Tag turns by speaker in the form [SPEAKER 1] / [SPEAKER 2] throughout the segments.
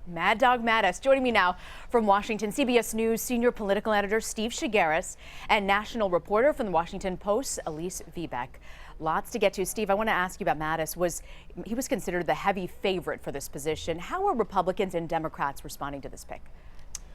[SPEAKER 1] Mad Dog Mattis joining me now from Washington, CBS News senior political editor Steve Chaggaris and national reporter from the Washington Post, Elise Viebeck. Lots to get to. Steve, I want to ask you about Mattis. He was considered the heavy favorite for this position. How are Republicans and Democrats responding to this pick?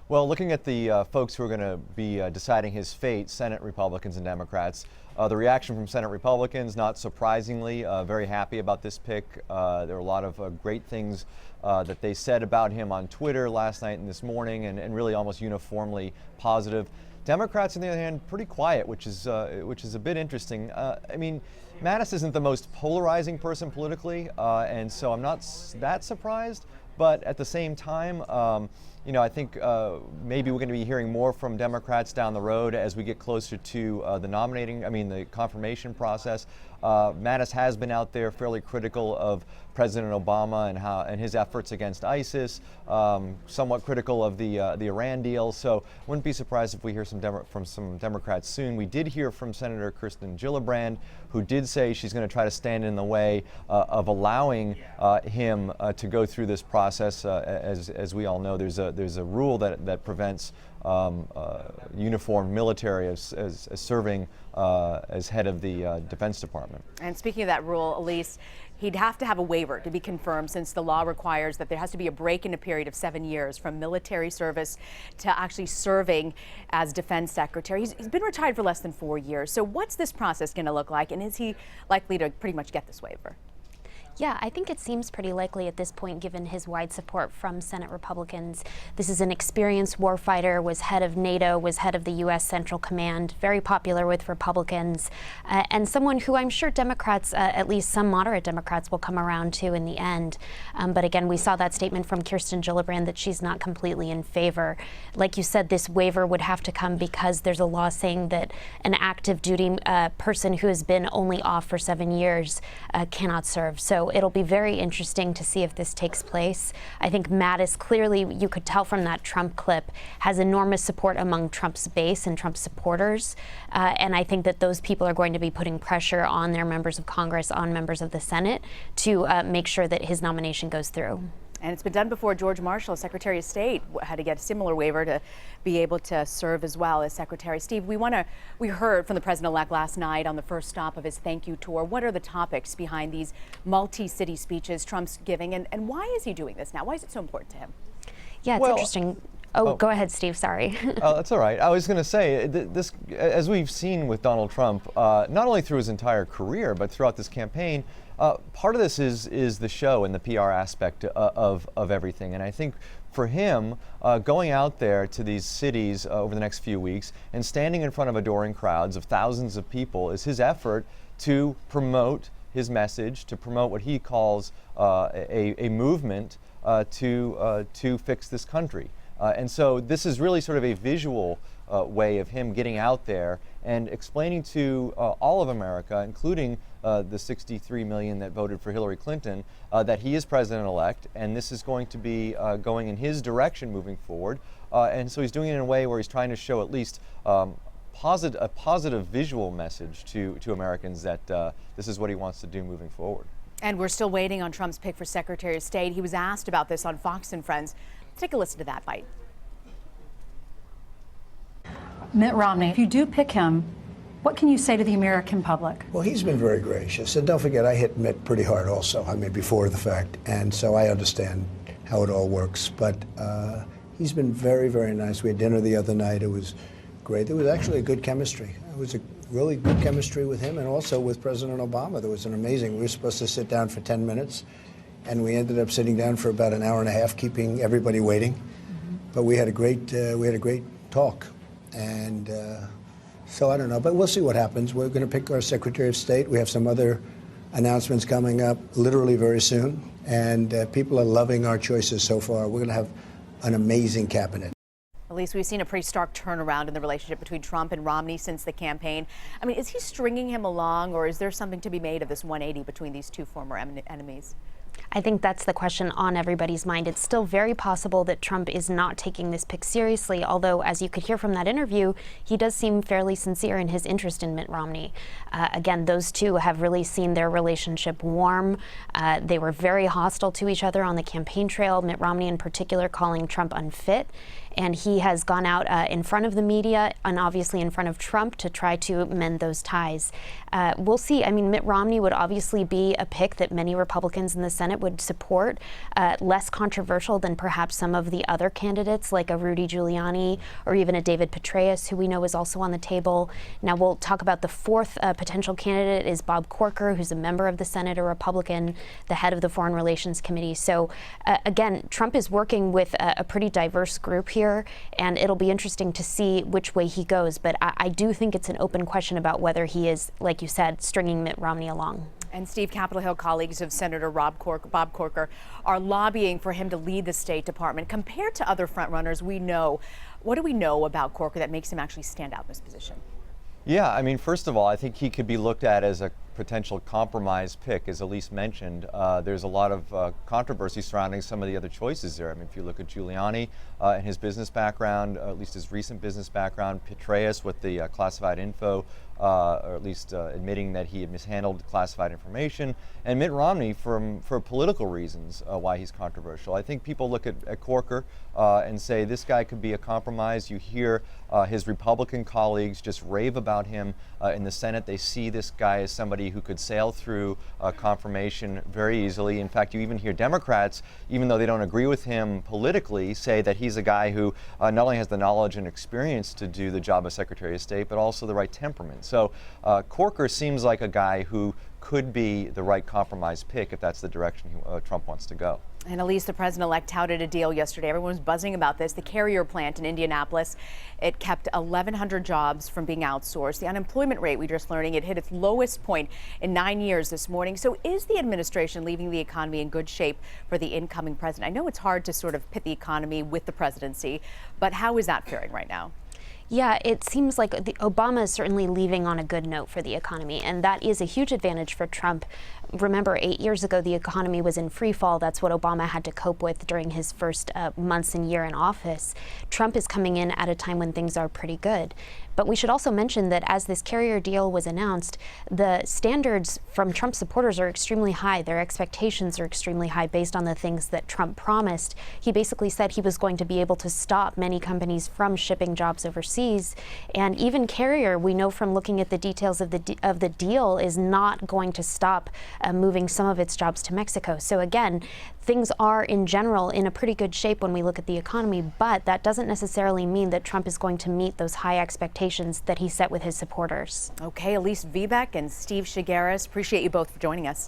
[SPEAKER 2] Well, looking at the folks who are going to be deciding his fate, Senate Republicans and Democrats, the reaction from Senate Republicans, not surprisingly, very happy about this pick. There are a lot of great things that they said about him on Twitter last night and this morning, and really almost uniformly positive. Democrats, on the other hand, pretty quiet, which is a bit interesting. I mean, Mattis isn't the most polarizing person politically, and so I'm not that surprised. But at the same time, I think maybe we're going to be hearing more from Democrats down the road as we get closer to the confirmation process. Mattis has been out there fairly critical of President Obama and his efforts against ISIS, somewhat critical of the Iran deal. So wouldn't be surprised if we hear from some Democrats soon. We did hear from Senator Kirsten Gillibrand, who did say she's going to try to stand in the way of allowing him to go through this process. As we all know, there's a rule that prevents uniformed military as serving as head of the Defense Department.
[SPEAKER 1] And speaking of that rule, Elise, he'd have to have a waiver to be confirmed, since the law requires that there has to be a break in a period of 7 years from military service to actually serving as defense secretary. He's been retired for less than 4 years. So what's this process going to look like, and is he likely to pretty much get this waiver?
[SPEAKER 3] Yeah, I think it seems pretty likely at this point, given his wide support from Senate Republicans. This is an experienced warfighter, was head of NATO, was head of the U.S. Central Command, very popular with Republicans, and someone who I'm sure Democrats, at least some moderate Democrats, will come around to in the end. But again, we saw that statement from Kirsten Gillibrand that she's not completely in favor. Like you said, this waiver would have to come because there's a law saying that an active duty person who has been only off for 7 years cannot serve. So it'll be very interesting to see if this takes place. I think Mattis, clearly, you could tell from that Trump clip, has enormous support among Trump's base and Trump's supporters. And I think that those people are going to be putting pressure on their members of Congress, on members of the Senate, to make sure that his nomination goes through.
[SPEAKER 1] And it's been done before. George Marshall, Secretary of State, had to get a similar waiver to be able to serve as well as Secretary. Steve, we heard from the president-elect last night on the first stop of his thank you tour. What are the topics behind these multi-city speeches Trump's giving, and why is he doing this now? Why is it so important to him?
[SPEAKER 3] Yeah, it's interesting. Go ahead, Steve. Sorry.
[SPEAKER 2] That's all right. I was going to say, this, as we've seen with Donald Trump, not only through his entire career, but throughout this campaign, part of this is the show and the PR aspect of everything. And I think for him, going out there to these cities over the next few weeks and standing in front of adoring crowds of thousands of people is his effort to promote his message, to promote what he calls a movement to fix this country. And so this is really sort of a visual way of him getting out there and explaining to all of America, including the 63 million that voted for Hillary Clinton, that he is president-elect, and this is going to be going in his direction moving forward. And so he's doing it in a way where he's trying to show at least a positive visual message to Americans that this is what he wants to do moving forward.
[SPEAKER 1] And we're still waiting on Trump's pick for Secretary of State. He was asked about this on Fox and Friends. Let's take a listen to that bite.
[SPEAKER 4] Mitt Romney, if you do pick him, what can you say to the American public?
[SPEAKER 5] Well, he's been very gracious. And don't forget, I hit Mitt pretty hard also, before the fact. And so I understand how it all works. But he's been very, very nice. We had dinner the other night. It was great. There was actually a good chemistry. It was a really good chemistry with him and also with President Obama. There was an amazing, we were supposed to sit down for 10 minutes. And we ended up sitting down for about an hour and a half, keeping everybody waiting. Mm-hmm. But we had a great talk. And so I don't know, but we'll see what happens. We're going to pick our Secretary of State. We have some other announcements coming up literally very soon. And people are loving our choices so far. We're going to have an amazing cabinet.
[SPEAKER 1] Elise, we've seen a pretty stark turnaround in the relationship between Trump and Romney since the campaign. I mean, is he stringing him along, or is there something to be made of this 180 between these two former enemies?
[SPEAKER 3] I think that's the question on everybody's mind. It's still very possible that Trump is not taking this pick seriously, although, as you could hear from that interview, he does seem fairly sincere in his interest in Mitt Romney. Again, those two have really seen their relationship warm. They were very hostile to each other on the campaign trail, Mitt Romney in particular calling Trump unfit. And he has gone out in front of the media and obviously in front of Trump to try to mend those ties. We'll see. I mean, Mitt Romney would obviously be a pick that many Republicans in the Senate would support, less controversial than perhaps some of the other candidates like a Rudy Giuliani or even a David Petraeus, who we know is also on the table. Now, we'll talk about the fourth potential candidate is Bob Corker, who's a member of the Senate, a Republican, the head of the Foreign Relations Committee. So, again, Trump is working with a pretty diverse group here, and it'll be interesting to see which way he goes. But I do think it's an open question about whether he is, like you said, stringing Mitt Romney along.
[SPEAKER 1] And Steve, Capitol Hill colleagues of Senator Bob Corker are lobbying for him to lead the State Department. Compared to other frontrunners what do we know about Corker that makes him actually stand out in this position?
[SPEAKER 2] Yeah, I mean, first of all, I think he could be looked at as a potential compromise pick. As Elise mentioned, there's a lot of controversy surrounding some of the other choices there. I mean, if you look at Giuliani and his business background, at least his recent business background, Petraeus with the classified info, or at least admitting that he had mishandled classified information, and Mitt Romney for political reasons why he's controversial. I think people look at Corker and say this guy could be a compromise. You hear his Republican colleagues just rave about him in the Senate. They see this guy as somebody who could sail through confirmation very easily. In fact, you even hear Democrats, even though they don't agree with him politically, say that he's a guy who not only has the knowledge and experience to do the job of Secretary of State, but also the right temperament. So Corker seems like a guy who could be the right compromise pick if that's the direction Trump wants to go.
[SPEAKER 1] And Elise, the president-elect touted a deal yesterday. Everyone was buzzing about this. The Carrier plant in Indianapolis, it kept 1,100 jobs from being outsourced. The unemployment rate, we just learning, it hit its lowest point in 9 years this morning. So is the administration leaving the economy in good shape for the incoming president? I know it's hard to sort of pit the economy with the presidency, but how is that faring right now?
[SPEAKER 3] Yeah, it seems like Obama is certainly leaving on a good note for the economy, and that is a huge advantage for Trump. Remember, 8 years ago, the economy was in free fall. That's what Obama had to cope with during his first months and year in office. Trump is coming in at a time when things are pretty good. But we should also mention that as this Carrier deal was announced, the standards from Trump supporters are extremely high. Their expectations are extremely high based on the things that Trump promised. He basically said he was going to be able to stop many companies from shipping jobs overseas. And even Carrier, we know from looking at the details of the deal, is not going to stop moving some of its jobs to Mexico. So again, things are in general in a pretty good shape when we look at the economy, but that doesn't necessarily mean that Trump is going to meet those high expectations that he set with his supporters.
[SPEAKER 1] Okay, Elise Viebeck and Steve Chaggaris, appreciate you both for joining us.